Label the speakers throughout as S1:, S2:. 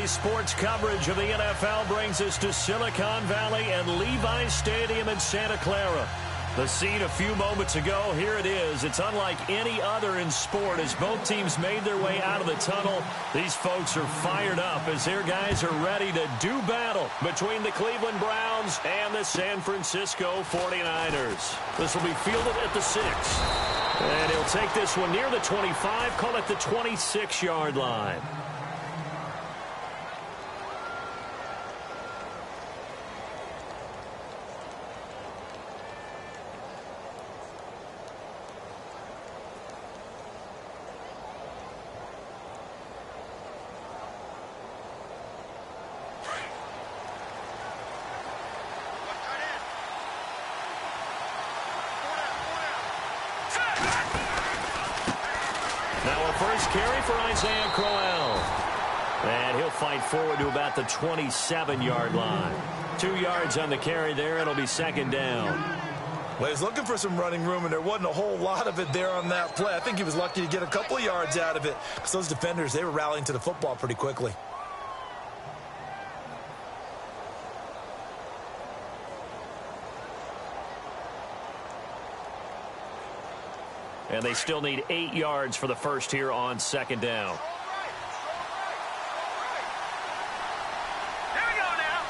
S1: Today's sports coverage of the NFL brings us to Silicon Valley and Levi's Stadium in Santa Clara. The scene a few moments ago, here it is. It's unlike any other in sport as both teams made their way out of the tunnel. These folks are fired up as their guys are ready to do battle between the Cleveland Browns and the San Francisco 49ers. This will be fielded at the 6. And he'll take this one near the 25, call it the 26-yard line. First carry for Isaiah Crowell. And he'll fight forward to about the 27-yard line. 2 yards on the carry there. It'll be second down.
S2: Well, he's looking for some running room, and there wasn't a whole lot of it there on that play. I think he was lucky to get a couple of yards out of it because those defenders, they were rallying to the football pretty quickly.
S1: And they still need 8 yards for the first here on second down.
S3: Here we go now.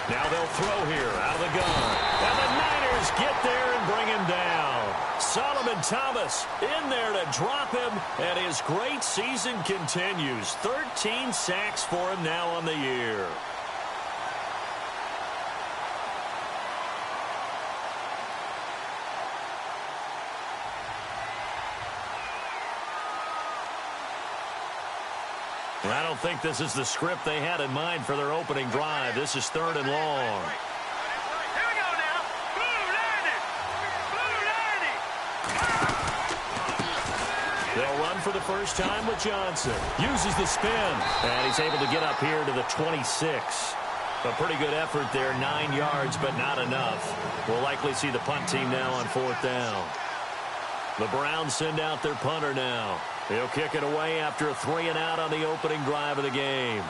S1: Now they'll throw here out of the gun. And the Niners get there and bring him down. Solomon Thomas in there to drop him. And his great season continues. 13 sacks for him now on the year. I don't think this is the script they had in mind for their opening drive. This is 3rd and long.
S3: Here we go now. Blue landing. Blue landing.
S1: They'll run for the first time with Johnson. Uses the spin. And he's able to get up here to the 26. A pretty good effort there. 9 yards, but not enough. We'll likely see the punt team now on 4th down. The Browns send out their punter now. He'll kick it away after a 3-and-out on the opening drive of the game.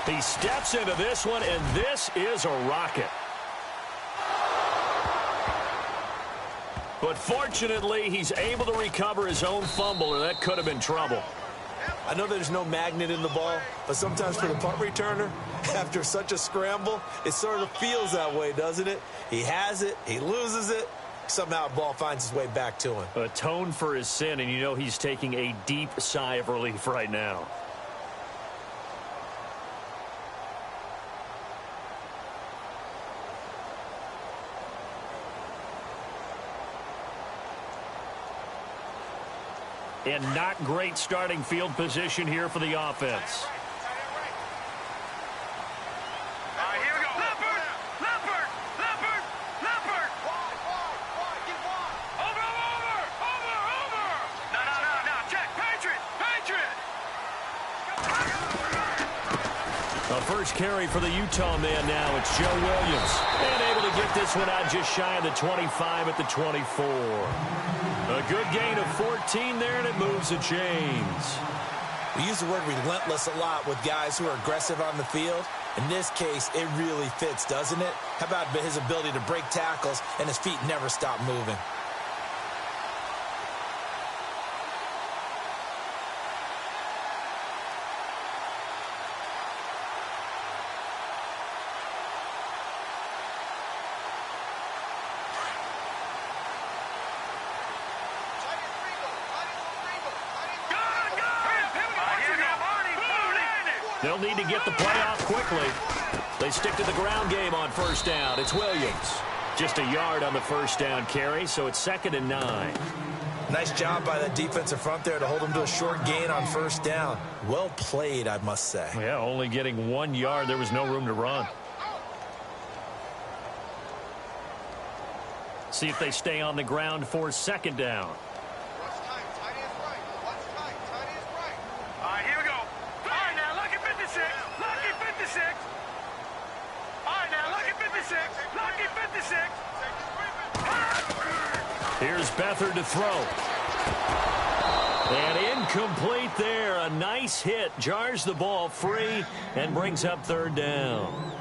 S1: He steps into this one, and this is a rocket. But fortunately, he's able to recover his own fumble, or that could have been trouble.
S2: I know there's no magnet in the ball, but sometimes for the punt returner, after such a scramble, it sort of feels that way, doesn't it? He has it, he loses it, somehow the ball finds its way back to him.
S1: Atone for his sin, and you know he's taking a deep sigh of relief right now. And not great starting field position here for the offense.
S3: All right, here we go. Leopard. Leopard. Leopard. Leopard. Over. No. Check. Patriot.
S1: A first carry for the Utah man now. It's Joe Williams. And able to get this one out just shy of the 25 at the 24. A good gain of 14 there, and it moves the chains.
S2: We use the word relentless a lot with guys who are aggressive on the field. In this case, it really fits, doesn't it? How about his ability to break tackles and his feet never stop moving?
S1: They'll need to get the play off quickly. They stick to the ground game on first down. It's Williams. Just a yard on the first down carry, so it's 2nd and 9.
S2: Nice job by that defensive front there to hold him to a short gain on first down. Well played, I must say.
S1: Yeah, only getting 1 yard. There was no room to run. See if they stay on the ground for 2nd down. Here's Beathard to throw. And incomplete there. A nice hit. Jars the ball free and brings up third down.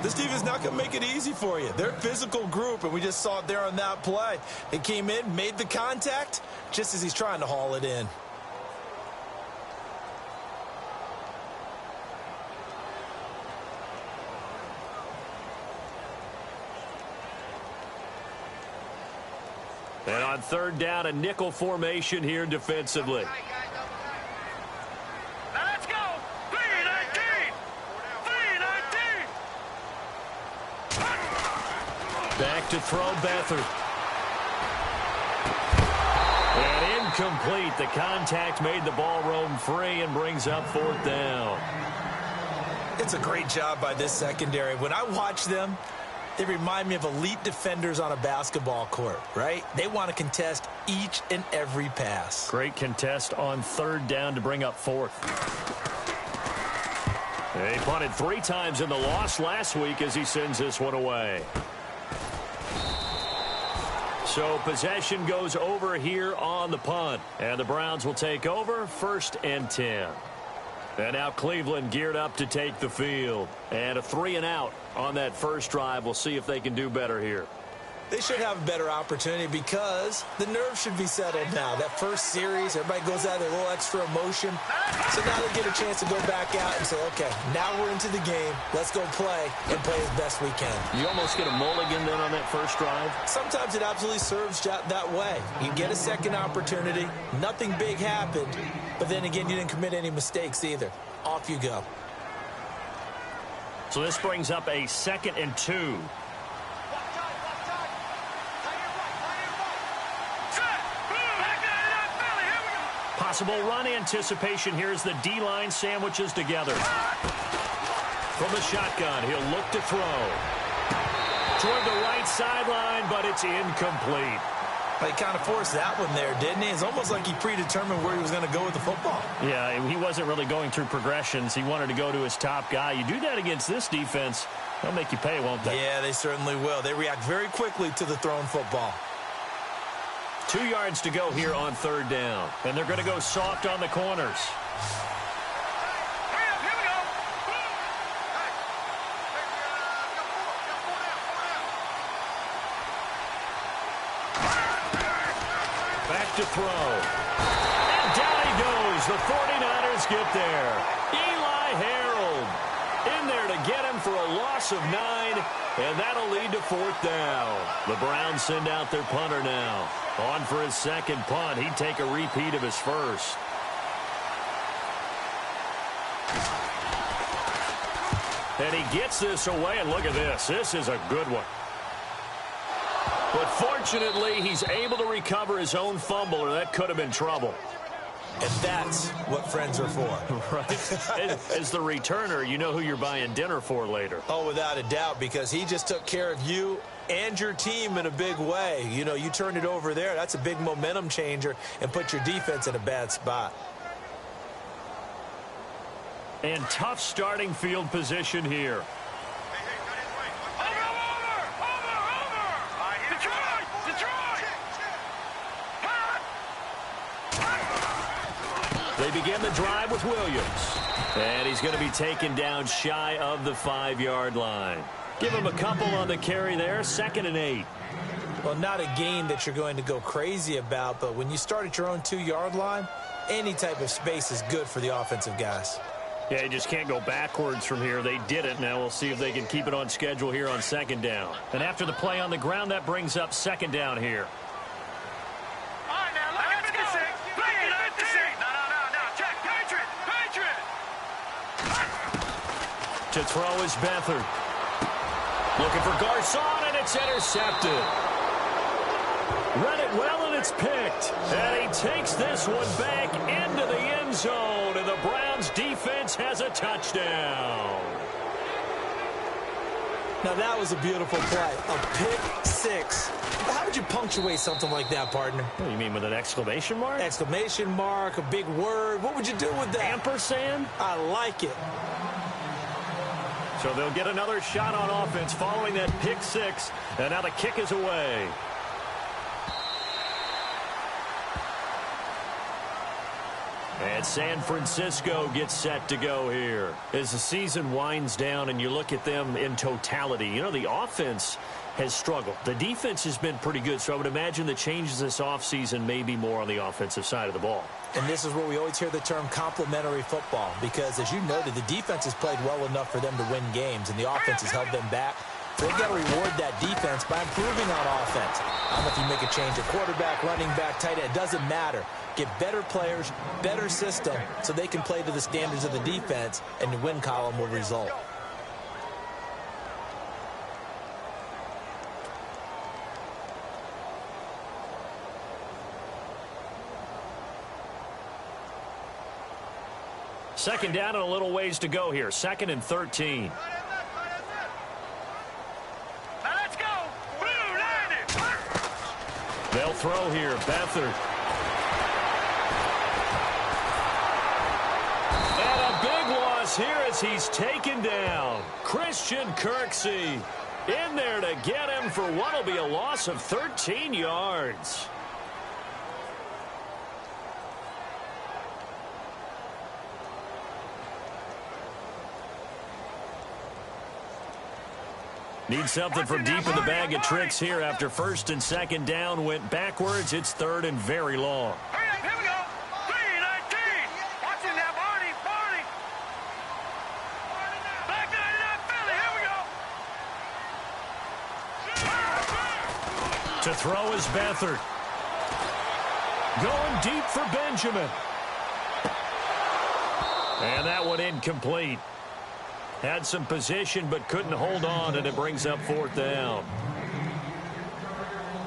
S2: This team is not going to make it easy for you. They're a physical group, and we just saw it there on that play. They came in, made the contact, just as he's trying to haul it in.
S1: And on third down, a nickel formation here defensively.
S3: Now let's go. 3-19. 3-19.
S1: Back to throw Beathard. And incomplete. The contact made the ball roam free and brings up fourth down.
S2: It's a great job by this secondary. When I watch them, they remind me of elite defenders on a basketball court, right? They want to contest each and every pass.
S1: Great contest on third down to bring up fourth. He punted 3 times in the loss last week as he sends this one away. So possession goes over here on the punt. And the Browns will take over 1st and 10. And now Cleveland geared up to take the field. And a 3-and-out on that first drive. We'll see if they can do better here.
S2: They should have a better opportunity because the nerves should be settled now. That first series, everybody goes out with a little extra emotion. So now they get a chance to go back out and say, okay, now we're into the game. Let's go play and play as best we can.
S1: You almost get a mulligan then on that first drive?
S2: Sometimes it absolutely serves that way. You get a second opportunity. Nothing big happened. But then again, you didn't commit any mistakes either. Off you go.
S1: So this brings up a 2nd and 2. Possible run anticipation. Here's the D-line sandwiches together. From the shotgun, he'll look to throw. Toward the right sideline, but it's incomplete.
S2: He kind of forced that one there, didn't he? It's almost like he predetermined where he was going to go with the football.
S1: Yeah, he wasn't really going through progressions. He wanted to go to his top guy. You do that against this defense, they'll make you pay, won't they?
S2: Yeah, they certainly will. They react very quickly to the thrown football.
S1: 2 yards to go here on third down. And they're going to go soft on the corners. Back to throw. And down he goes. The 49ers get there. Eli Harold in there to get him for a loss of 9. And that'll lead to fourth down. The Browns send out their punter now. On for his second punt. He'd take a repeat of his first. And he gets this away, and look at this. This is a good one. But fortunately, he's able to recover his own fumble, or that could have been trouble.
S2: And that's what friends are for.
S1: Right. As the returner, you know who you're buying dinner for later.
S2: Oh, without a doubt, because he just took care of you and your team in a big way. You know, you turned it over there. That's a big momentum changer and put your defense in a bad spot.
S1: And tough starting field position here. They begin the drive with Williams. And he's going to be taken down shy of the 5-yard line. Give him a couple on the carry there. 2nd and 8.
S2: Well, not a gain that you're going to go crazy about, but when you start at your own 2-yard line, any type of space is good for the offensive guys.
S1: Yeah, you just can't go backwards from here. They did it. Now we'll see if they can keep it on schedule here on 2nd down. And after the play on the ground, that brings up 2nd down here. To throw is Beathard. Looking for Garcon, and it's intercepted. Read it well, and it's picked. And he takes this one back into the end zone, and the Browns defense has a touchdown.
S2: Now, that was a beautiful play. A pick six. How would you punctuate something like that, partner?
S1: What do you mean, with an exclamation mark?
S2: Exclamation mark, a big word. What would you do with that?
S1: Ampersand?
S2: I like it.
S1: So they'll get another shot on offense following that pick six. And now the kick is away. And San Francisco gets set to go here. As the season winds down and you look at them in totality, you know, the offense has struggled. The defense has been pretty good, so I would imagine the changes this offseason may be more on the offensive side of the ball.
S2: And this is where we always hear the term complementary football because, as you noted, the defense has played well enough for them to win games, and the offense has held them back. So they've got to reward that defense by improving on offense. I don't know if you make a change at quarterback, running back, tight end. It doesn't matter. Get better players, better system, so they can play to the standards of the defense, and the win column will result.
S1: Second down and a little ways to go here. 2nd and 13. They'll throw here. Beathard. And a big loss here as he's taken down. Christian Kirksey in there to get him for what will be a loss of 13 yards. Need something from deep in the bag of tricks here after 1st and 2nd down went backwards. It's 3rd and very long.
S3: Hurry up, here we go. 3-19. Watching that, Barney. Back 99, Philly. Here we go.
S1: To throw is Beathard. Going deep for Benjamin. And that one incomplete. Had some position but couldn't hold on, and it brings up 4th down.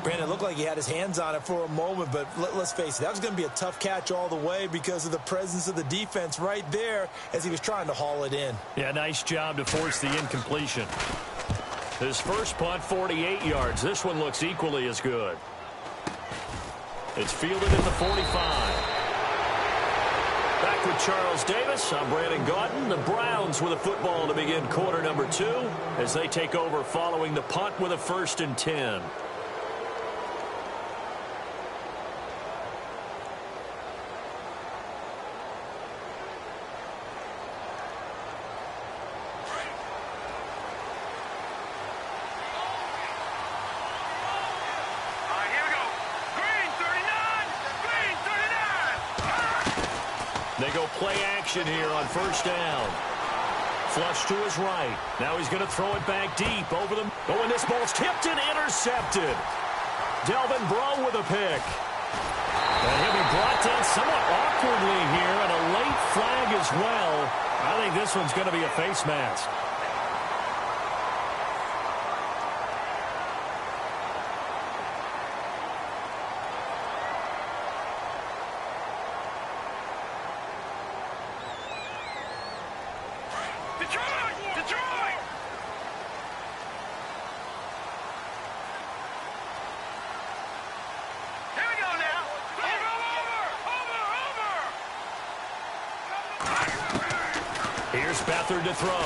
S2: Brandon, it looked like he had his hands on it for a moment, but let's face it, that was going to be a tough catch all the way because of the presence of the defense right there as he was trying to haul it in.
S1: Yeah, nice job to force the incompletion. His first punt, 48 yards. This one looks equally as good. It's fielded at the 45. Back with Charles Davis, I'm Brandon Gaudin. The Browns with a football to begin quarter number 2 as they take over following the punt with a 1st and 10. They go play action here on 1st down. Flush to his right. Now he's going to throw it back deep over them. Oh, and this ball's tipped and intercepted. Delvin Breaux with a pick. And he'll be brought down somewhat awkwardly here, and a late flag as well. I think this one's going to be a face mask.
S3: Detroit! Here we go now. Over.
S1: Here's Beathard to throw.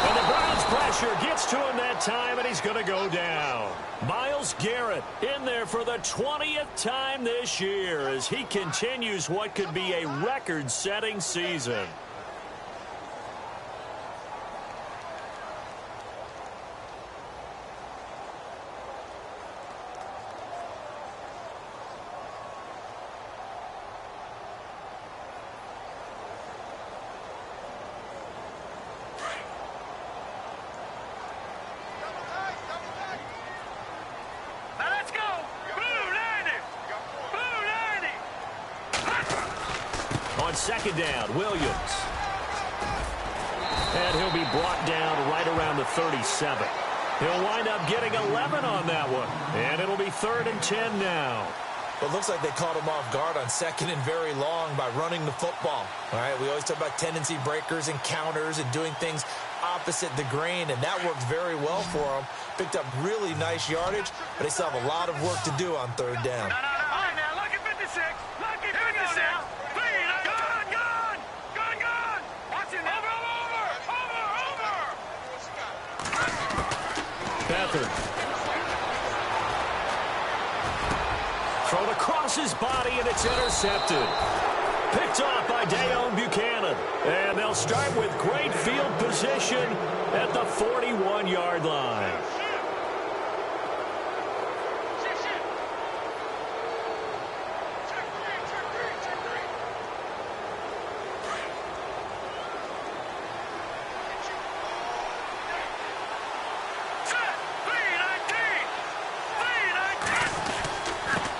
S1: And the Browns pressure gets to him that time, and he's going to go down. Myles Garrett in there for the 20th time this year as he continues what could be a record-setting season. On 2nd down, Williams. And he'll be brought down right around the 37. He'll wind up getting 11 on that one. And it'll be 3rd and 10 now.
S2: Well, it looks like they caught him off guard on 2nd and very long by running the football. All right, we always talk about tendency breakers and counters and doing things opposite the grain, and that worked very well for him. Picked up really nice yardage, but they still have a lot of work to do on 3rd down.
S3: No. All right, now, look at 56. Look at 56. Gone. Watch it now. Over.
S1: Beathard. Thrown across across his body, and it's intercepted. Picked off by Dayon Buchanan. And they'll start with great field position at the 41-yard line.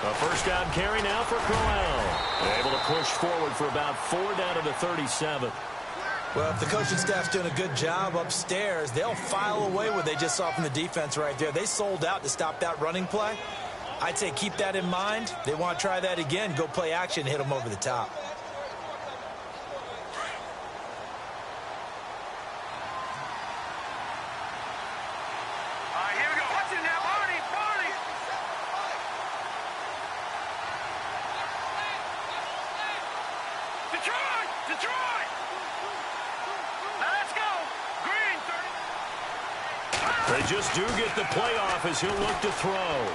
S1: A first down carry now for Crowell. Able to push forward for about 4 down to the 37.
S2: Well, if the coaching staff's doing a good job upstairs, they'll file away what they just saw from the defense right there. They sold out to stop that running play. I'd say keep that in mind. They want to try that again, go play action, hit them over the top.
S3: Here we go. Watch it now, Barney. Detroit. Now let's go. Green, 30.
S1: They just do get the playoff as he'll look to throw.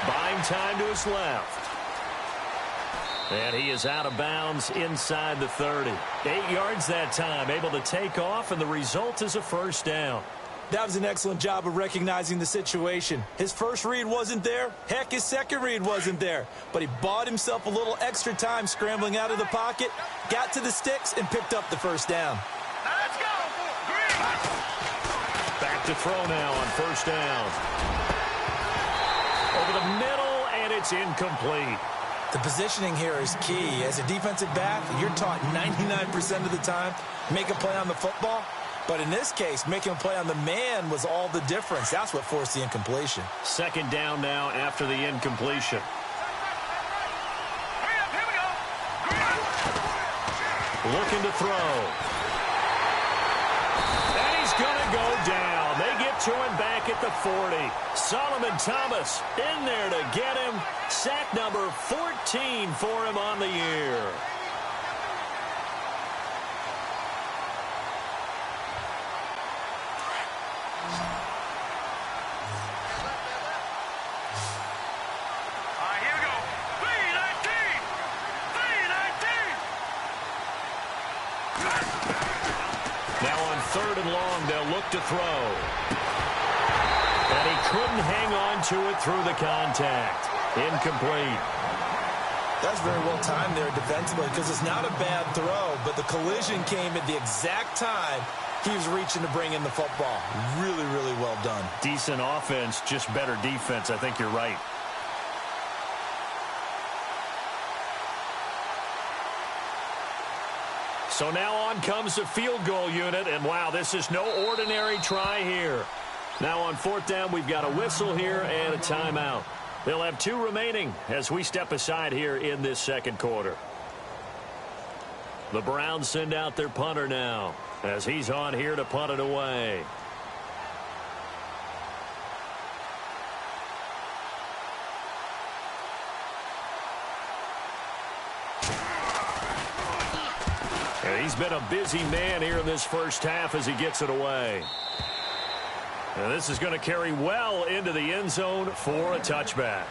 S1: Buying time to his left. And he is out of bounds inside the 30. 8 yards that time, able to take off, and the result is a first down.
S2: That was an excellent job of recognizing the situation. His first read wasn't there. Heck, his second read wasn't there. But he bought himself a little extra time scrambling out of the pocket, got to the sticks, and picked up the first down.
S3: Now let's go. Green.
S1: Back to throw now on first down. Over the middle, and it's incomplete.
S2: The positioning here is key. As a defensive back, you're taught 99% of the time, make a play on the football. But in this case, making a play on the man was all the difference. That's what forced the incompletion.
S1: Second down now after the incompletion.
S3: Hurry up, here we go.
S1: Looking to throw. And he's going to go down. They get to him back at the 40. Solomon Thomas in there to get him. Sack number 14 for him on the year.
S3: Here we go. 319.
S1: Now on third and long, they'll look to throw. And he couldn't hang on to it through the contact. Incomplete.
S2: That's very well timed there defensively because it's not a bad throw, but the collision came at the exact time he was reaching to bring in the football. Really, really well done.
S1: Decent offense, just better defense. I think you're right. So now on comes the field goal unit, and wow, this is no ordinary try here. Now on fourth down, we've got a whistle here and a timeout. They'll have 2 remaining as we step aside here in this second quarter. The Browns send out their punter now as he's on here to punt it away. And he's been a busy man here in this first half as he gets it away. And this is going to carry well into the end zone for a touchback.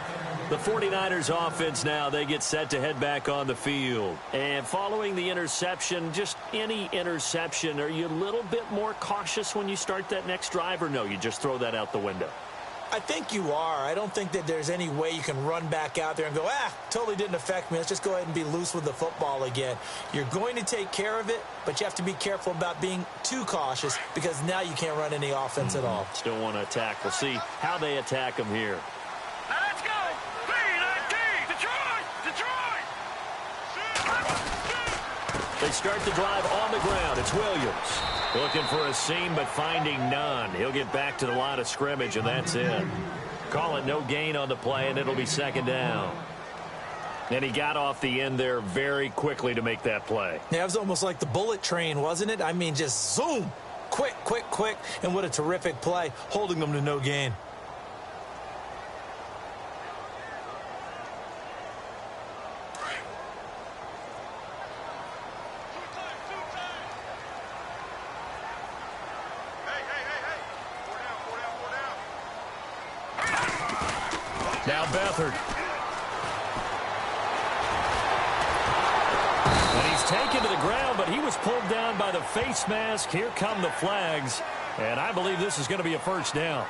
S1: The 49ers offense now, they get set to head back on the field. And following the interception, just any interception, are you a little bit more cautious when you start that next drive, or no, you just throw that out the window?
S2: I think you are. I don't think that there's any way you can run back out there and go, totally didn't affect me. Let's just go ahead and be loose with the football again. You're going to take care of it, but you have to be careful about being too cautious because now you can't run any offense at all.
S1: Still want to attack. We'll see how they attack them here.
S3: Now let's go. 319. Detroit.
S1: They start the drive on the ground. It's Williams. Looking for a seam, but finding none. He'll get back to the line of scrimmage, and that's it. Call it no gain on the play, and it'll be second down. And he got off the end there very quickly to make that play.
S2: Yeah, it was almost like the bullet train, wasn't it? I mean, just zoom. Quick, quick, quick. And what a terrific play, holding them to no gain.
S1: Now Beathard taken to the ground, but he was pulled down by the face mask. Here come the flags, and I believe this is going to be a first down.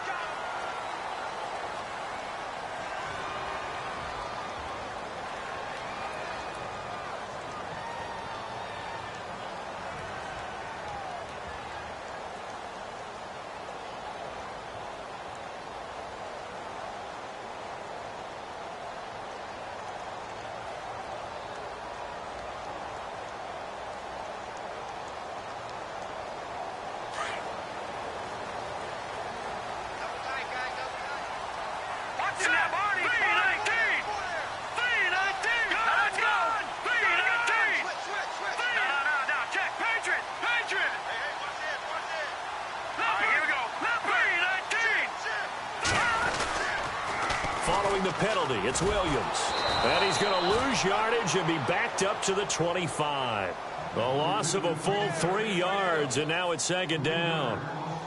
S1: Following the penalty, it's Williams. And he's going to lose yardage and be backed up to the 25. A loss of a full 3 yards, and now it's second down.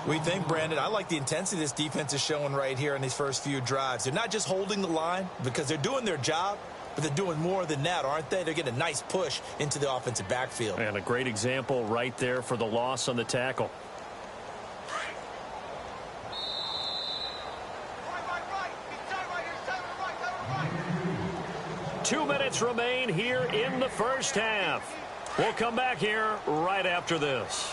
S2: We think, Brandon, I like the intensity this defense is showing right here in these first few drives. They're not just holding the line because they're doing their job, but they're doing more than that, aren't they? They're getting a nice push into the offensive backfield.
S1: And a great example right there for the loss on the tackle. 2 minutes remain here in the first half. We'll come back here right after this.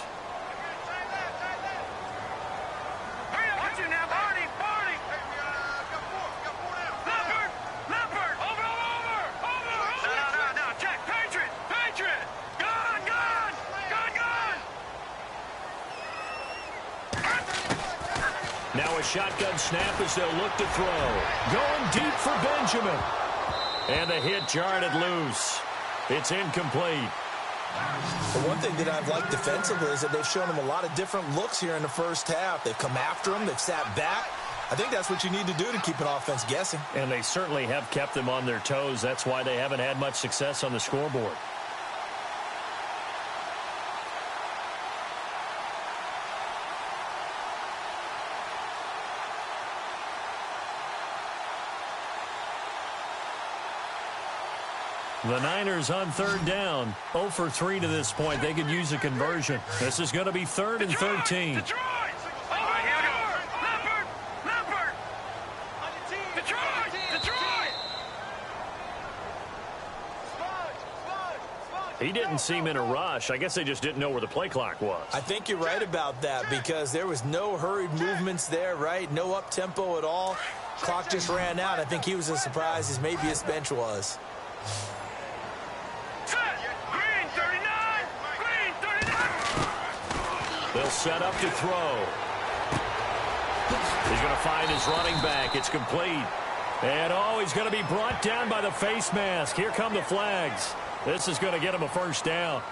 S1: Now a shotgun snap as they'll look to throw. Going deep for Benjamin. And the hit jarred it loose. It's incomplete.
S2: The one thing that I've liked defensively is that they've shown him a lot of different looks here in the first half. They've come after him. They've sat back. I think that's what you need to do to keep an offense guessing.
S1: And they certainly have kept them on their toes. That's why they haven't had much success on the scoreboard. The Niners on third down, 0 for 3 to this point. They could use a conversion. This is going to be 3rd and 13. He didn't seem in a rush. I guess they just didn't know where the play clock was.
S2: I think you're right about that because there was no hurried movements there, right? No up-tempo at all. Clock just ran out. I think he was as surprised as maybe his bench was.
S1: They'll set up to throw. He's going to find his running back. It's complete. And, he's going to be brought down by the face mask. Here come the flags. This is going to get him a first down.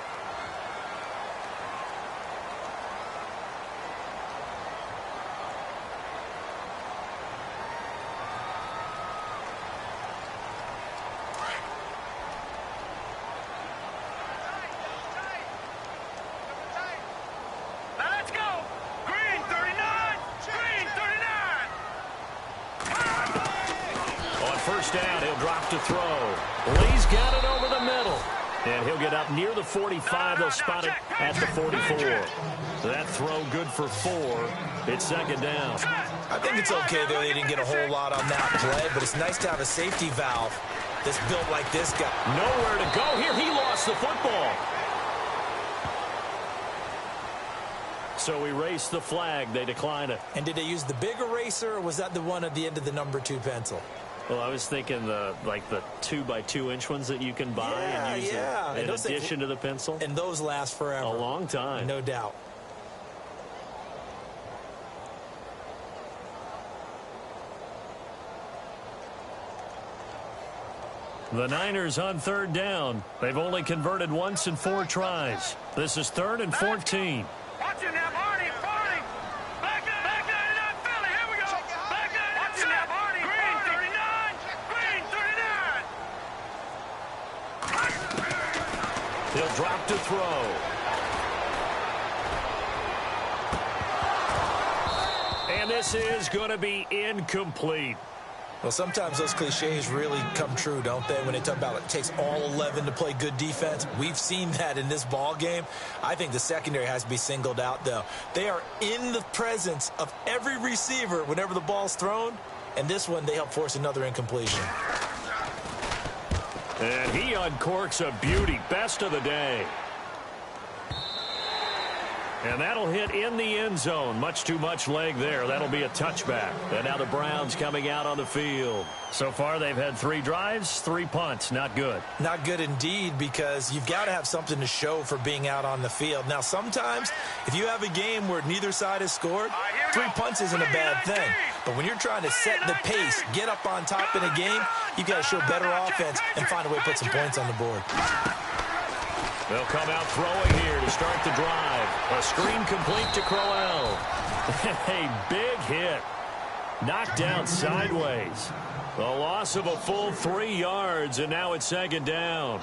S1: To throw. Lee's got it over the middle. And he'll get up near the 45. They'll spot it at the 44. That throw good for 4. It's second down.
S2: I think it's okay there. They didn't get a whole lot on that play, but it's nice to have a safety valve that's built like this guy.
S1: Nowhere to go here. He lost the football. So erase the flag. They decline it.
S2: And did they use the big eraser, or was that the one at the end of the number 2 pencil?
S1: Well, I was thinking the 2x2-inch ones that you can buy and use in addition to the pencil.
S2: And those last forever.
S1: A long time.
S2: No doubt.
S1: The Niners on third down. They've only converted once in 4 tries. This is 3rd and 14.
S3: Watch him now, Barney. Back up, Philly. Here we go. Back up. Watch him now, Barney. Green 39. Green 39.
S1: He'll drop to throw. And this is going to be incomplete.
S2: Well, sometimes those cliches really come true, don't they, when they talk about it takes all 11 to play good defense. We've seen that in this ball game. I think the secondary has to be singled out, though. They are in the presence of every receiver whenever the ball's thrown, and this one they help force another incompletion.
S1: And he uncorks a beauty. Best of the day. And that'll hit in the end zone. Much too much leg there. That'll be a touchback. And now the Browns coming out on the field. So far, they've had 3 drives, 3 punts. Not good.
S2: Not good indeed, because you've got to have something to show for being out on the field. Now, sometimes, if you have a game where neither side has scored, 3 punts isn't a bad thing. But when you're trying to set the pace, get up on top in a game, you've got to show better offense and find a way to put some points on the board.
S1: They'll come out throwing here to start the drive. A screen complete to Crowell. A big hit. Knocked down sideways. The loss of a full 3 yards, and now it's 2nd down.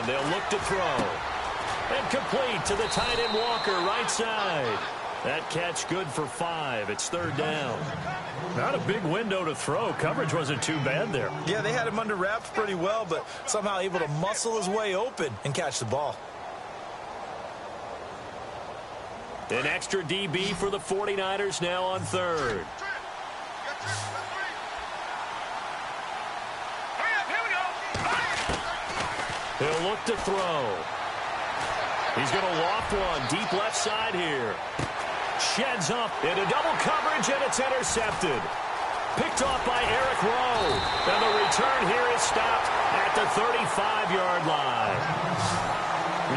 S1: They'll look to throw. And complete to the tight end Walker, right side. That catch good for 5. It's 3rd down. Not a big window to throw. Coverage wasn't too bad there.
S2: Yeah, they had him under wraps pretty well, but somehow able to muscle his way open and catch the ball.
S1: An extra DB for the 49ers now on 3rd. He'll look to throw. He's going to loft one deep left side here. Sheds up into double coverage, and it's intercepted. Picked off by Eric Rowe. And the return here is stopped at the 35-yard line.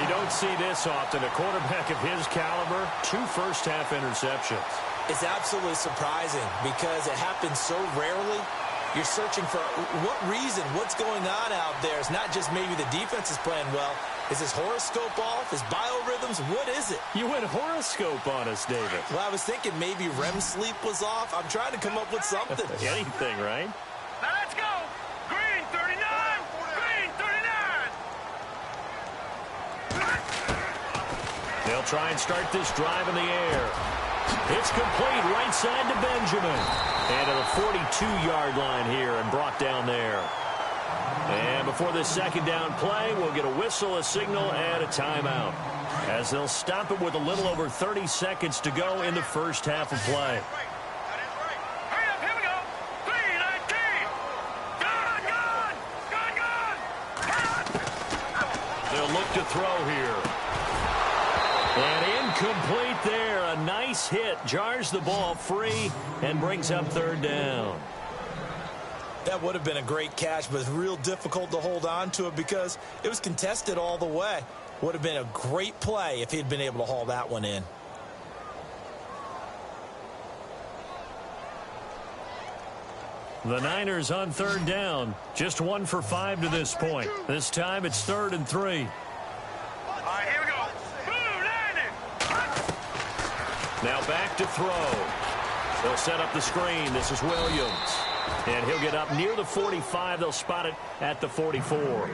S1: You don't see this often. A quarterback of his caliber, 2 first-half interceptions.
S2: It's absolutely surprising because it happens so rarely. You're searching for what reason, what's going on out there. It's not just maybe the defense is playing well. Is his horoscope off? His biorhythms? What is it?
S1: You went horoscope on us, David.
S2: Well, I was thinking maybe REM sleep was off. I'm trying to come up with something.
S1: Anything, right?
S3: Now let's go. Green 39. Green 39.
S1: They'll try and start this drive in the air. It's complete right side to Benjamin. And to the 42-yard line here and brought down there. And before this 2nd down play, we'll get a whistle, a signal, and a timeout. As they'll stop it with a little over 30 seconds to go in the first half of play.
S3: Hurry up, here we go. 3-19. Gone.
S1: They'll look to throw here. And incomplete there. A nice hit. Jars the ball free and brings up 3rd down.
S2: That would have been a great catch, but it's real difficult to hold on to it because it was contested all the way. Would have been a great play if he'd been able to haul that one in.
S1: The Niners on 3rd down. Just 1 for 5 to this point. This time it's 3rd and 3.
S3: All right, here we go. Boom, landing.
S1: Now back to throw. They'll set up the screen. This is Williams. And he'll get up near the 45. They'll spot it at the 44.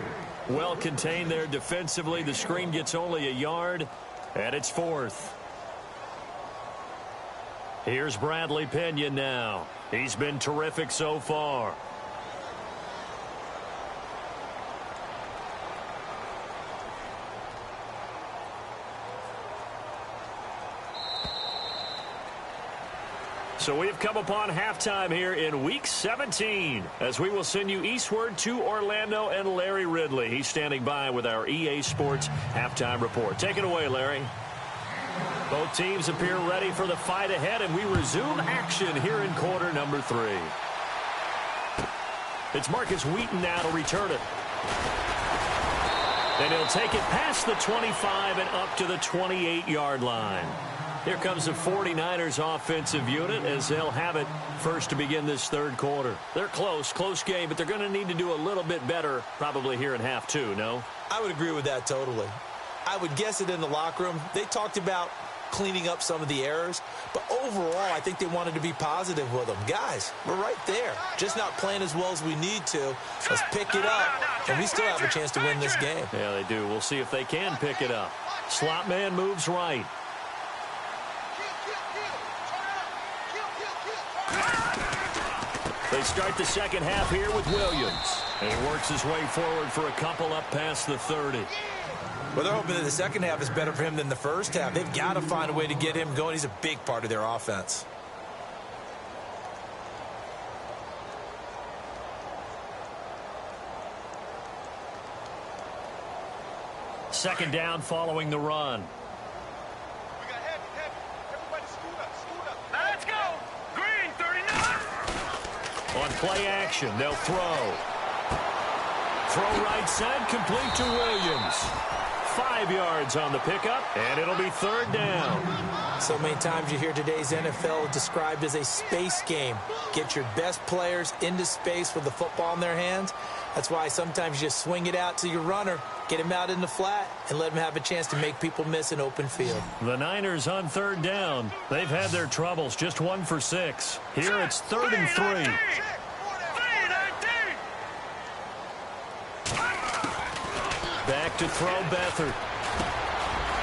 S1: Well contained there defensively. The screen gets only a yard, and it's 4th. Here's Bradley Pinion now. He's been terrific so far. So we have come upon halftime here in Week 17 as we will send you eastward to Orlando and Larry Ridley. He's standing by with our EA Sports halftime report. Take it away, Larry. Both teams appear ready for the fight ahead, and we resume action here in quarter number 3. It's Marcus Wheaton now to return it. And he'll take it past the 25 and up to the 28-yard line. Here comes the 49ers offensive unit as they'll have it first to begin this 3rd quarter. They're close game, but they're going to need to do a little bit better probably here in half 2, no?
S2: I would agree with that totally. I would guess it in the locker room. They talked about cleaning up some of the errors. But overall, I think they wanted to be positive with them. Guys, we're right there. Just not playing as well as we need to. Let's pick it up, and we still have a chance to win this game.
S1: Yeah, they do. We'll see if they can pick it up. Slot man moves right. They start the second half here with Williams. And he works his way forward for a couple up past the 30.
S2: Well, they're hoping that the second half is better for him than the first half. They've got to find a way to get him going. He's a big part of their offense.
S1: Second down following the run.
S3: Let's go. Green, 39.
S1: On play action, they'll throw. Throw right side, complete to Williams. 5 yards on the pickup, and it'll be third down.
S2: So many times you hear today's NFL described as a space game. Get your best players into space with the football in their hands. That's why sometimes you just swing it out to your runner, get him out in the flat, and let him have a chance to make people miss an open field.
S1: The Niners on third down. They've had their troubles, just 1 for 6. Here it's 3rd and 3. Back to throw Beathard.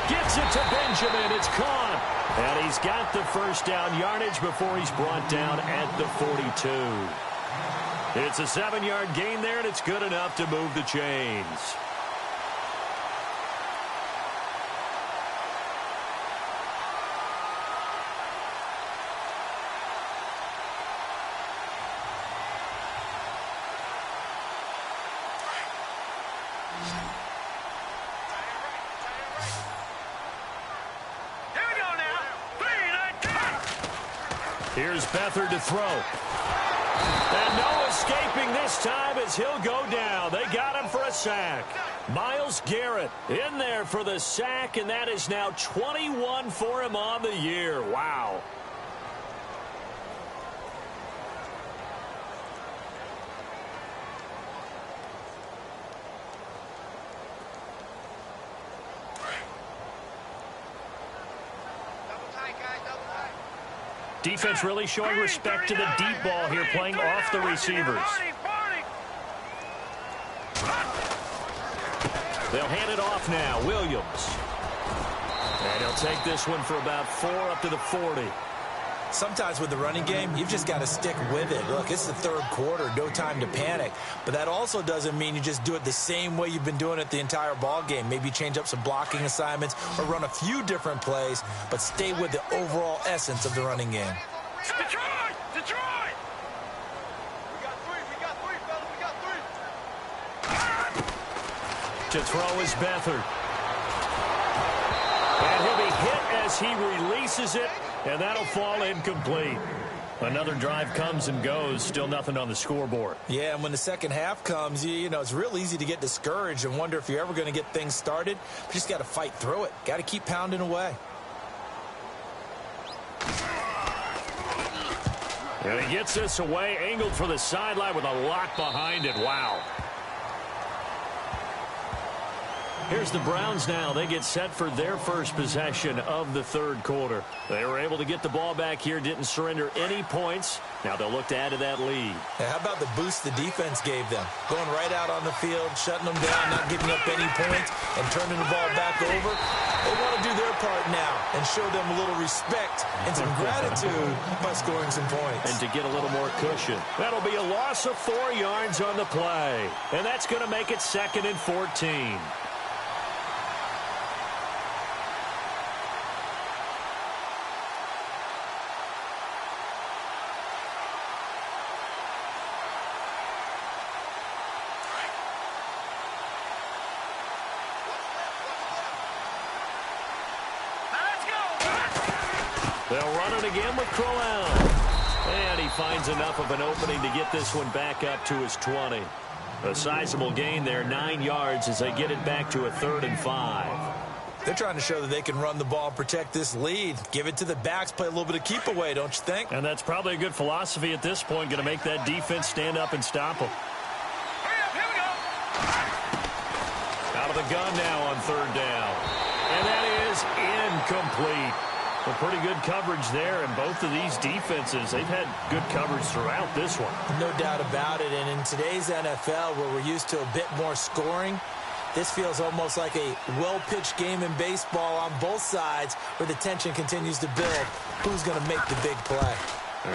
S1: Gets it to Benjamin. It's caught. And he's got the first down yardage before he's brought down at the 42. It's a 7-yard gain there, and it's good enough to move the chains. Here's Beathard to throw. And no escaping this time as he'll go down. They got him for a sack. Myles Garrett in there for the sack, and that is now 21 for him on the year. Wow. Defense really showing respect to the deep ball here, playing off the receivers. They'll hand it off now. Williams. And he'll take this one for about 4 up to the 40.
S2: Sometimes with the running game, you've just got to stick with it. Look, it's the third quarter, no time to panic. But that also doesn't mean you just do it the same way you've been doing it the entire ball game. Maybe change up some blocking assignments or run a few different plays, but stay with the overall essence of the running game.
S3: Detroit! Detroit!
S1: To throw is Beathard. And he'll be hit as he releases it, and that'll fall incomplete. Another drive comes and goes, still nothing on the scoreboard.
S2: Yeah, and when the second half comes, you know, it's real easy to get discouraged and wonder if you're ever going to get things started. But you just got to fight through it. Got to keep pounding away.
S1: And he gets this away, angled for the sideline with a lock behind it. Wow. Here's the Browns now. They get set for their first possession of the third quarter. They were able to get the ball back here, didn't surrender any points. Now they'll look to add to that lead.
S2: Yeah, how about the boost the defense gave them? Going right out on the field, shutting them down, not giving up any points, and turning the ball back over. They want to do their part now and show them a little respect and some gratitude by scoring some points.
S1: And to get a little more cushion. That'll be a loss of 4 yards on the play. And that's going to make it 2nd and 14. They'll run it again with Crowell. And he finds enough of an opening to get this one back up to his 20. A sizable gain there, 9 yards as they get it back to a 3rd and 5.
S2: They're trying to show that they can run the ball and protect this lead. Give it to the backs, play a little bit of keep away, don't you think?
S1: And that's probably a good philosophy at this point, going to make that defense stand up and stop them.
S3: Here we go.
S1: Out of the gun now on 3rd down. And that is incomplete. Well, pretty good coverage there, and both of these defenses, they've had good coverage throughout this one.
S2: No doubt about it, and in today's NFL, where we're used to a bit more scoring, this feels almost like a well-pitched game in baseball on both sides where the tension continues to build. Who's going to make the big play?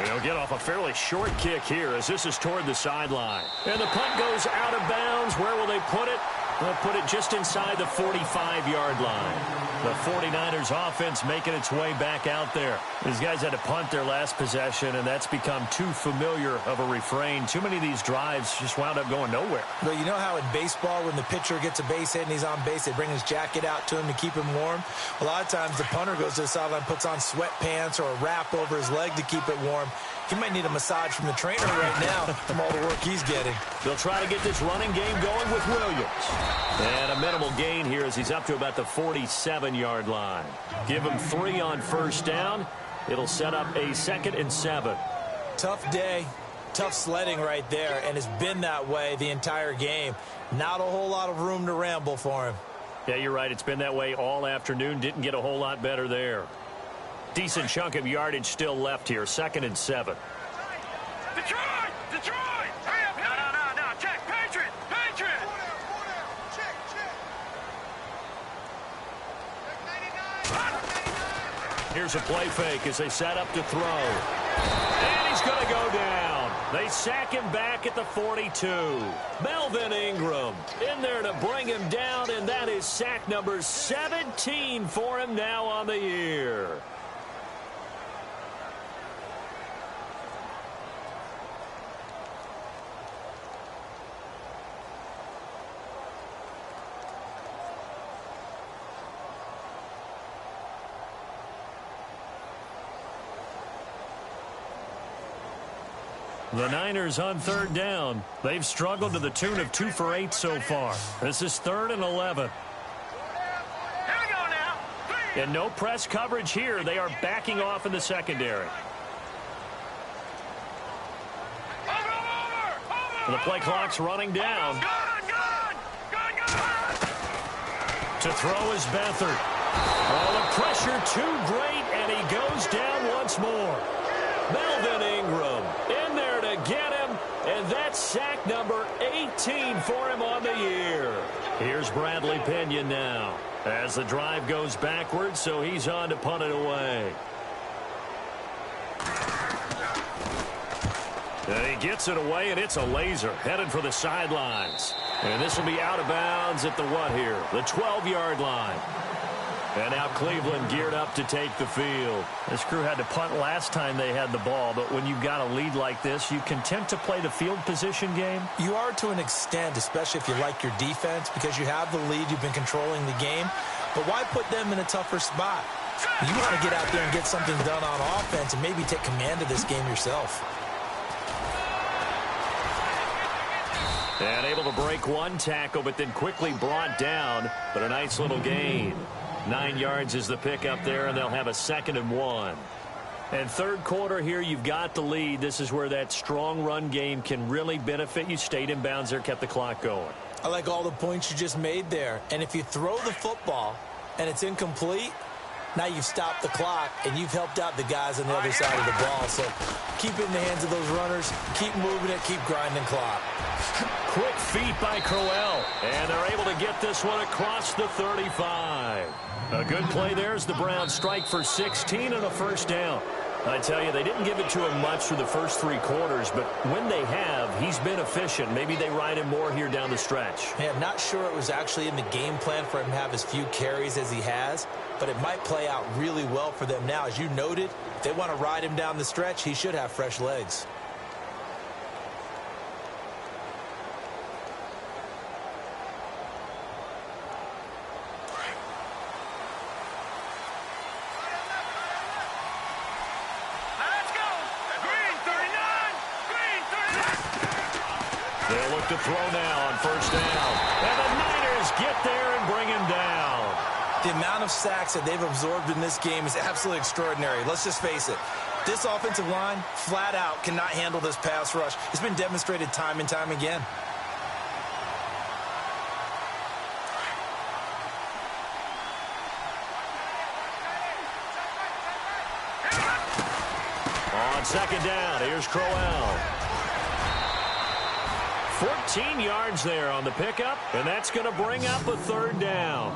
S1: They'll get off a fairly short kick here as this is toward the sideline. And the punt goes out of bounds. Where will they put it? They'll put it just inside the 45-yard line. The 49ers offense making its way back out there. These guys had to punt their last possession, and that's become too familiar of a refrain. Too many of these drives just wound up going nowhere.
S2: Well, you know how in baseball when the pitcher gets a base hit and he's on base, they bring his jacket out to him to keep him warm? A lot of times the punter goes to the sideline, puts on sweatpants or a wrap over his leg to keep it warm. He might need a massage from the trainer right now from all the work he's getting.
S1: They'll try to get this running game going with Williams. And a minimal gain here as he's up to about the 47-yard line. Give him 3 on first down. It'll set up a 2nd and 7.
S2: Tough day, tough sledding right there, and it's been that way the entire game. Not a whole lot of room to ramble for him.
S1: Yeah, you're right. It's been that way all afternoon. Didn't get a whole lot better there. Decent chunk of yardage still left here. 2nd and 7.
S3: Detroit! Detroit! Hurry up! No. Check. Patriot!
S1: Here's a play fake as they set up to throw. And he's going to go down. They sack him back at the 42. Melvin Ingram in there to bring him down, and that is sack number 17 for him now on the year. The Niners on 3rd down. They've struggled to the tune of 2 for 8 so far. This is 3rd and 11.
S3: Here we go now. 3.
S1: And no press coverage here. They are backing off in the secondary.
S3: Over.
S1: The play clock's running down.
S3: Good.
S1: To throw is Beathard. Oh, the pressure too great, and he goes down once more. Melvin Ingram in there to get him, and that's sack number 18 for him on the year. Here's Bradley Pinion now as the drive goes backwards, so he's on to punt it away. And he gets it away, and it's a laser headed for the sidelines. And this will be out of bounds at the what here? The 12-yard line. And now Cleveland geared up to take the field. This crew had to punt last time they had the ball, but when you've got a lead like this, you content to play the field position game?
S2: You are to an extent, especially if you like your defense, because you have the lead, you've been controlling the game. But why put them in a tougher spot? You want to get out there and get something done on offense and maybe take command of this game yourself.
S1: And able to break one tackle, but then quickly brought down. But a nice little gain. 9 yards is the pickup there, and they'll have a 2nd and 1. And 3rd quarter here, you've got the lead. This is where that strong run game can really benefit you. Stayed in bounds there, kept the clock going.
S2: I like all the points you just made there. And if you throw the football and it's incomplete, now you've stopped the clock and you've helped out the guys on the other side of the ball. So keep it in the hands of those runners, keep moving it, keep grinding clock.
S1: Quick feet by Crowell, and they're able to get this one across the 35. A good play there as the Browns strike for 16 and a first down. I tell you, they didn't give it to him much through the first 3 quarters, but when they have, he's been efficient. Maybe they ride him more here down the stretch.
S2: Yeah, I'm not sure it was actually in the game plan for him to have as few carries as he has, but it might play out really well for them now. As you noted, if they want to ride him down the stretch, he should have fresh legs.
S1: They'll look to throw now on first down. And the Niners get there and bring him down.
S2: The amount of sacks that they've absorbed in this game is absolutely extraordinary. Let's just face it. This offensive line, flat out, cannot handle this pass rush. It's been demonstrated time and time again.
S1: On second down, here's Crowell. 14 yards there on the pickup, and that's going to bring up a third down.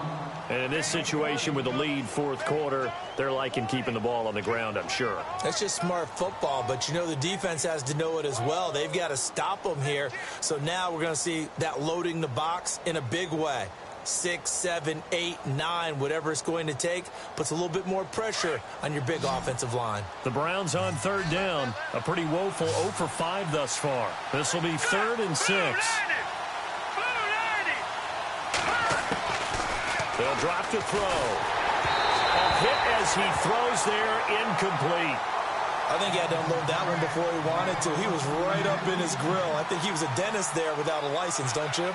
S1: And in this situation with the lead fourth quarter, they're liking keeping the ball on the ground, I'm sure.
S2: That's just smart football, but you know the defense has to know it as well. They've got to stop them here. So now we're going to see that loading the box in a big way. 6, 7, 8, 9, whatever it's going to take, puts a little bit more pressure on your big offensive line.
S1: The Browns on third down, a pretty woeful 0 for 5 thus far. This will be 3rd and 6. They'll drop to throw. A hit as he throws there, incomplete.
S2: I think he had to unload that one before he wanted to. He was right up in his grill. I think he was a dentist there without a license, don't you?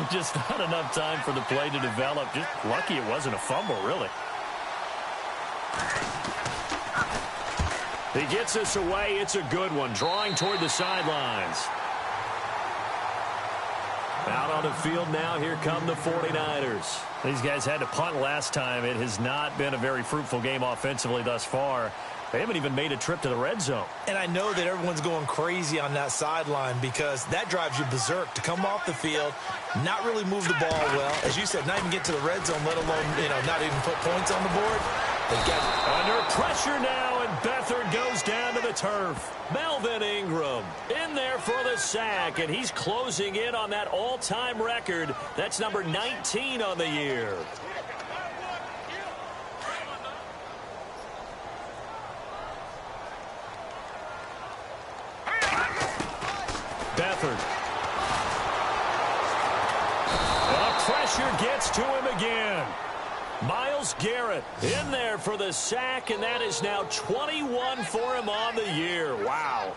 S1: Just not enough time for the play to develop. Just lucky it wasn't a fumble, really. He gets us away. It's a good one. Drawing toward the sidelines. Out on the field now, here come the 49ers. These guys had to punt last time. It has not been a very fruitful game offensively thus far. They haven't even made a trip to the red zone. And I know that everyone's going crazy on that sideline because that drives you berserk to come off the field, not really move the ball well. As you said, not even get to the red zone, let alone, not even put points on the board. They get under pressure now, and Beathard goes down to the turf. Melvin Ingram in there for the sack, and he's closing in on that all-time record. That's number 19 on the year. Beathard. The pressure gets to him again. Myles Garrett in there for the sack, and that is now 21 for him on the year. Wow.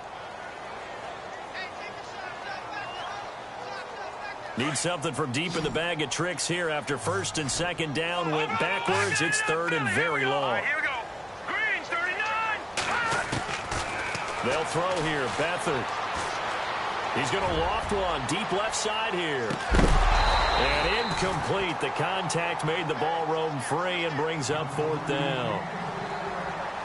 S1: Need something from deep in the bag of tricks here after 1st and 2nd down went backwards. It's 3rd and very long.
S3: All right, here we go. Green, 39.
S1: They'll throw here. Beathard. He's going to loft one deep left side here. And incomplete. The contact made the ball roam free and brings up 4th down.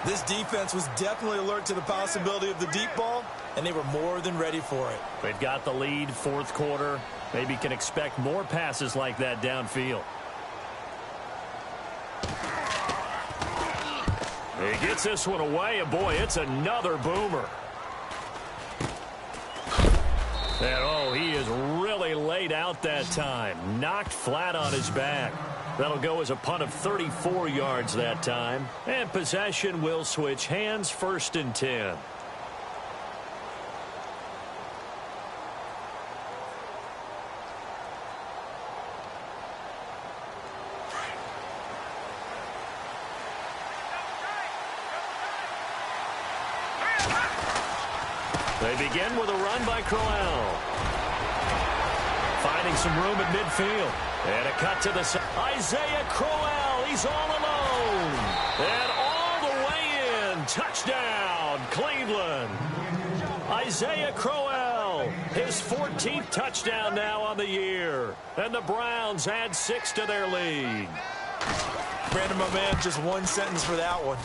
S2: This defense was definitely alert to the possibility of the deep ball, and they were more than ready for it.
S1: They've got the lead, 4th quarter. Maybe can expect more passes like that downfield. He gets this one away, and boy, it's another boomer. And, he is really laid out that time. Knocked flat on his back. That'll go as a punt of 34 yards that time. And possession will switch hands, 1st and 10. They begin with a run by Crowell. Finding some room at midfield. And a cut to the side. Isaiah Crowell, he's all alone. And all the way in. Touchdown, Cleveland. Isaiah Crowell, his 14th touchdown now on the year. And the Browns add 6 to their lead.
S2: Brandon, my man, just one sentence for that one.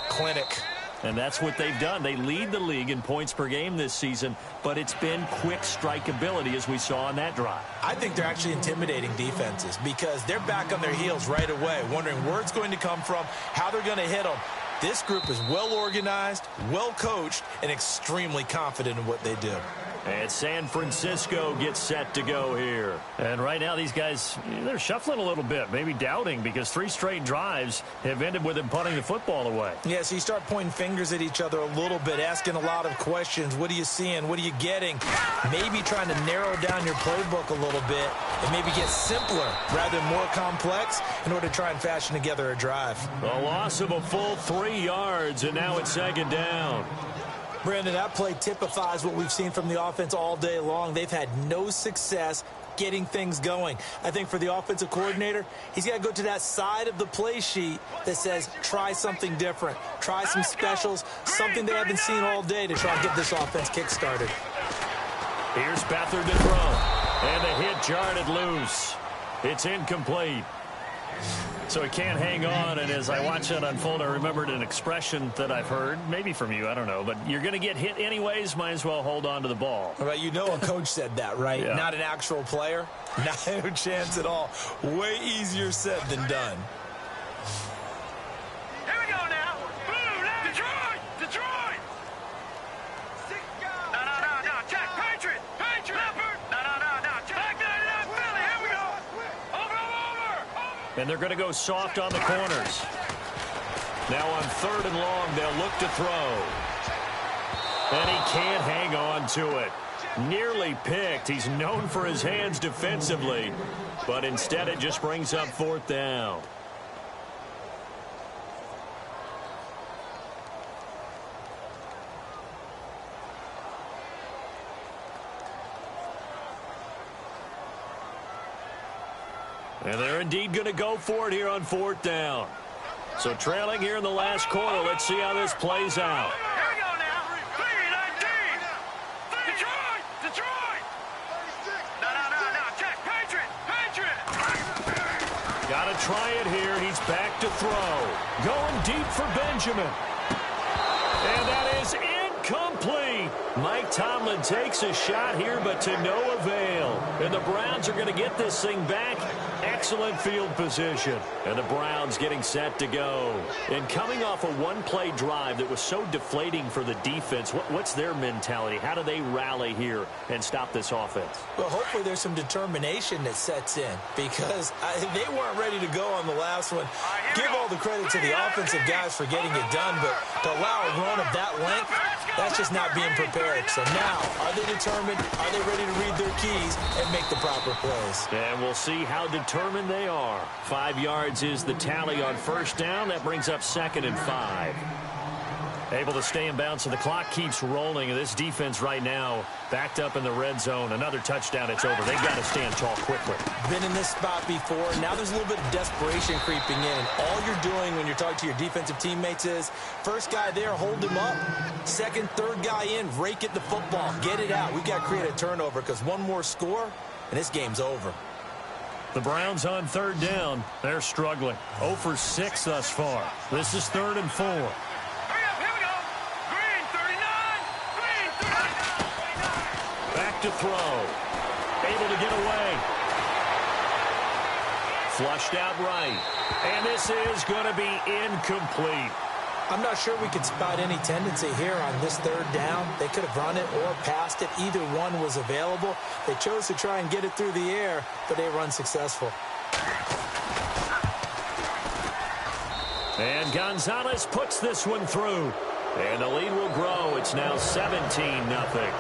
S2: Clinic.
S1: And that's what they've done. They lead the league in points per game this season, but it's been quick strikeability as we saw on that drive.
S2: I think they're actually intimidating defenses because they're back on their heels right away, wondering where it's going to come from, how they're going to hit them. This group is well organized, well coached, and extremely confident in what they do.
S1: And San Francisco gets set to go here. And right now these guys, they're shuffling a little bit, maybe doubting, because 3 straight drives have ended with them punting the football away.
S2: Yeah, so you start pointing fingers at each other a little bit, asking a lot of questions. What are you seeing? What are you getting? Maybe trying to narrow down your playbook a little bit and maybe get simpler rather than more complex in order to try and fashion together a drive.
S1: A loss of a full 3 yards, and now it's 2nd down.
S2: Brandon, that play typifies what we've seen from the offense all day long. They've had no success getting things going. I think for the offensive coordinator, he's got to go to that side of the play sheet that says try something different, try some specials, something they haven't seen all day to try and get this offense kick-started.
S1: Here's Beathard to throw, and the hit jarred it loose. It's incomplete. So he can't hang on, and as I watch that unfold, I remembered an expression that I've heard, maybe from you, I don't know, but you're going to get hit anyways, might as well hold on to the ball.
S2: Right, you know a coach said that, right?
S1: Yeah. Not
S2: an actual player. No chance at all. Way easier said than done.
S3: Here we go now. Blue, now. Detroit! Detroit! No. Check. Patriot! Leopard! No. Check. Back 99 Philly. Here we go. Over.
S1: And they're going to go soft on the corners. Now on 3rd and long, they'll look to throw. And he can't hang on to it. Nearly picked. He's known for his hands defensively, but instead it just brings up 4th down. And they're indeed going to go for it here on 4th down. So trailing here in the last quarter. Let's see how this plays out.
S3: Here we go now. 3-19. Detroit! No. Check. Patriot!
S1: Got to try it here. He's back to throw. Going deep for Benjamin. And that is incomplete. Mike Tomlin takes a shot here, but to no avail. And the Browns are going to get this thing back. Excellent field position. And the Browns getting set to go. And coming off a one-play drive that was so deflating for the defense, what's their mentality? How do they rally here and stop this offense?
S2: Well, hopefully there's some determination that sets in because they weren't ready to go on the last one. Give all the credit to the offensive guys for getting it done, but to allow a run of that length, that's just not being prepared. So now, are they determined? Are they ready to read their keys and make the proper plays?
S1: And we'll see how determined they are. 5 yards is the tally on 1st down. That brings up 2nd and 5. Able to stay in bounds, so the clock keeps rolling. And this defense right now backed up in the red zone. Another touchdown, it's over. They've got to stand tall quickly.
S2: Been in this spot before. Now there's a little bit of desperation creeping in. And all you're doing when you're talking to your defensive teammates is, first guy there, hold him up. Second, third guy in, rake at the football. Get it out. We've got to create a turnover because one more score, and this game's over.
S1: The Browns on 3rd down. They're struggling. 0 for 6 thus far. This is 3rd and 4.
S3: Hurry up, here we go. Green, 39.
S1: Back to throw. Able to get away. Flushed out right. And this is going to be incomplete.
S2: I'm not sure we could spot any tendency here on this 3rd down. They could have run it or passed it. Either one was available. They chose to try and get it through the air, but they were unsuccessful.
S1: And Gonzalez puts this one through. And the lead will grow. It's now 17-0.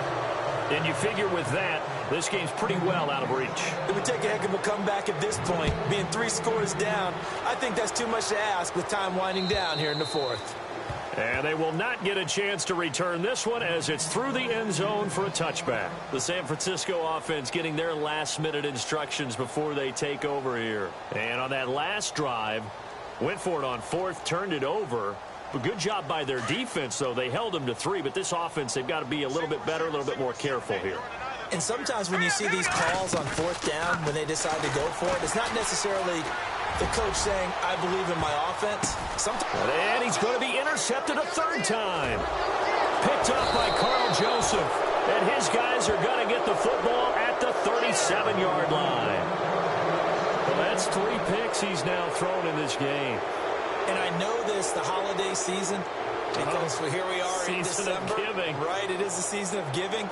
S1: And you figure with that, this game's pretty well out of reach.
S2: It would take a heck of a comeback at this point. Being 3 scores down, I think that's too much to ask with time winding down here in the 4th.
S1: And they will not get a chance to return this one as it's through the end zone for a touchback. The San Francisco offense getting their last-minute instructions before they take over here. And on that last drive, went for it on 4th, turned it over. But good job by their defense, though. They held them to 3, but this offense, they've got to be a little bit better, a little bit more careful here.
S2: And sometimes when you see these calls on 4th down, when they decide to go for it, it's not necessarily the coach saying, I believe in my offense.
S1: And he's going to be intercepted a 3rd time. Picked up by Carl Joseph. And his guys are going to get the football at the 37-yard line. Well, that's 3 picks he's now thrown in this game.
S2: And I know this, the holiday season, because here we are in December.
S1: Season of giving.
S2: Right, it is the season of giving.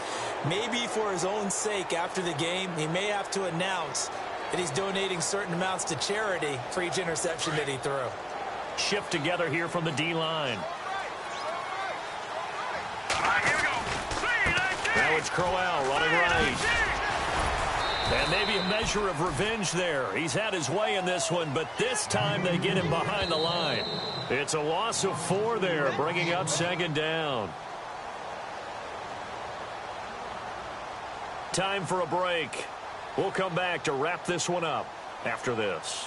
S2: Maybe for his own sake after the game, he may have to announce that he's donating certain amounts to charity for each interception that he threw.
S1: Shift together here from the D-line.
S3: Here we go.
S1: Now it's Crowell running right. And maybe a measure of revenge there. He's had his way in this one, but this time they get him behind the line. It's a loss of 4 there, bringing up 2nd down. Time for a break. We'll come back to wrap this one up after this.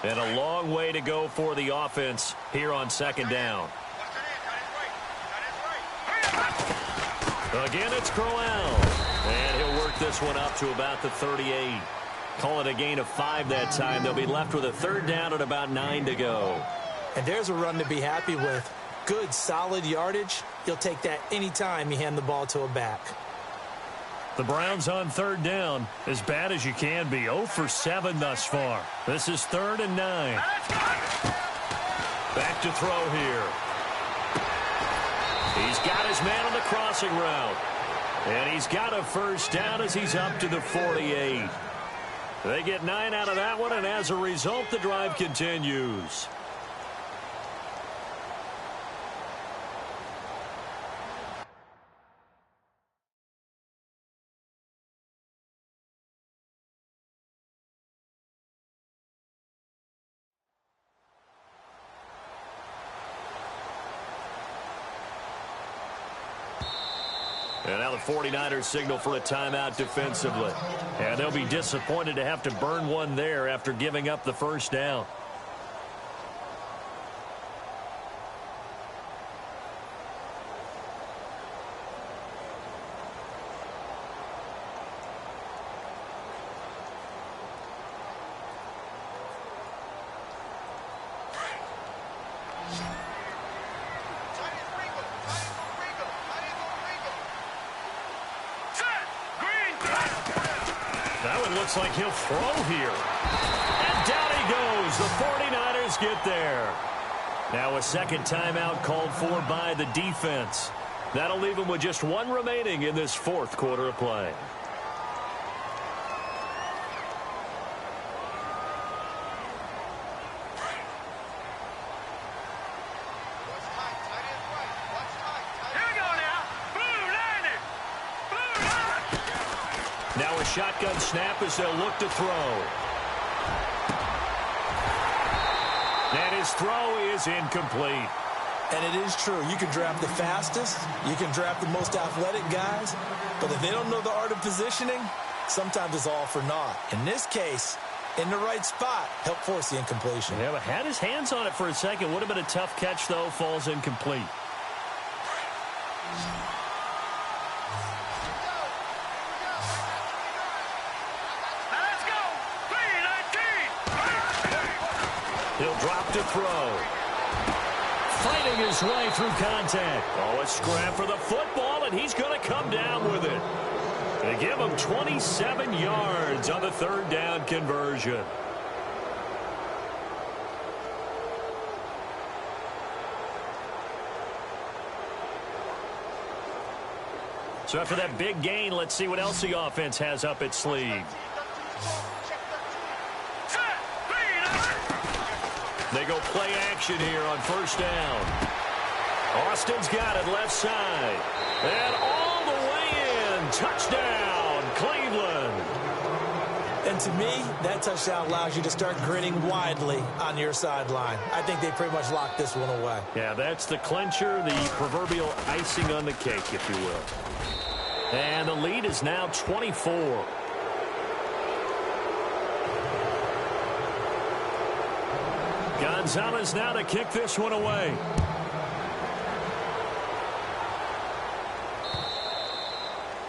S1: And a long way to go for the offense here on 2nd down. Again, it's Crowell. And he'll work this one up to about the 38. Call it a gain of 5 that time. They'll be left with a 3rd down and about 9 to go.
S2: And there's a run to be happy with. Good, solid yardage. You'll take that any time you hand the ball to a back.
S1: The Browns on 3rd down, as bad as you can be. 0 for 7 thus far. This is 3rd and 9. Back to throw here. He's got his man on the crossing route. And he's got a 1st down as he's up to the 48. They get 9 out of that one, and as a result, the drive continues. And now the 49ers signal for a timeout defensively. And they'll be disappointed to have to burn one there after giving up the 1st down. Looks like he'll throw here. And down he goes. The 49ers get there. Now a 2nd timeout called for by the defense. That'll leave them with just 1 remaining in this 4th quarter of play. Shotgun snap as they'll look to throw. And his throw is incomplete.
S2: And it is true. You can draft the fastest. You can draft the most athletic guys. But if they don't know the art of positioning, sometimes it's all for naught. In this case, in the right spot, help force the incompletion.
S1: Yeah, but had his hands on it for a second. Would have been a tough catch, though. Falls incomplete. He'll drop to throw. Fighting his way through contact. Oh, a scrap for the football, and he's going to come down with it. They give him 27 yards on the 3rd down conversion. So after that big gain, let's see what else the offense has up its sleeve. They go play action here on 1st down. Austin's got it left side. And all the way in. Touchdown, Cleveland.
S2: And to me, that touchdown allows you to start grinning widely on your sideline. I think they pretty much locked this one away.
S1: Yeah, that's the clincher, the proverbial icing on the cake, if you will. And the lead is now 24. Gonzalez now to kick this one away.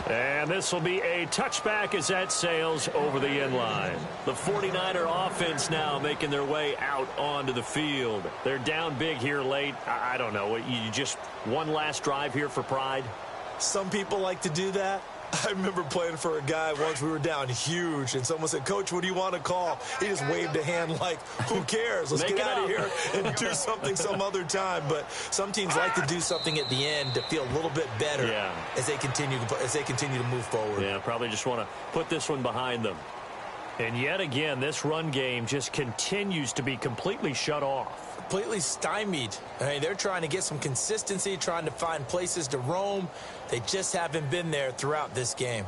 S1: And this will be a touchback as that sails over the end line. The 49er offense now making their way out onto the field. They're down big here late. I don't know. You just one last drive here for pride?
S2: Some people like to do that. I remember playing for a guy once. We were down huge, and someone said, "Coach, what do you want to call?" He just waved a hand like, who cares? Let's get out of here and do something some other time. But some teams like to do something at the end to feel a little bit better as they continue to move forward.
S1: Yeah, probably just want to put this one behind them. And yet again, this run game just continues to be completely shut off.
S2: Completely stymied. I mean, they're trying to get some consistency, trying to find places to roam. They just haven't been there throughout this game.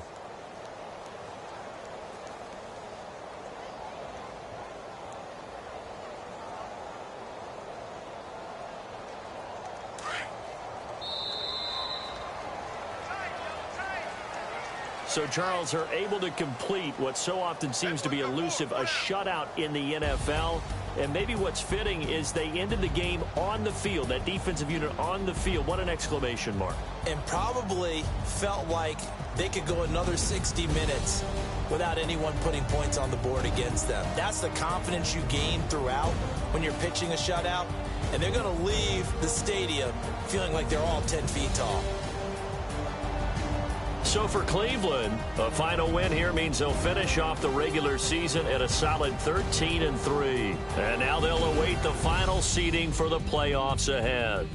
S1: So, Charles, are able to complete what so often seems to be elusive, a shutout in the NFL. And maybe what's fitting is they ended the game on the field, that defensive unit on the field. What an exclamation mark.
S2: And probably felt like they could go another 60 minutes without anyone putting points on the board against them. That's the confidence you gain throughout when you're pitching a shutout. And they're going to leave the stadium feeling like they're all 10 feet tall.
S1: So for Cleveland, a final win here means they'll finish off the regular season at a solid 13-3. And now they'll await the final seeding for the playoffs ahead.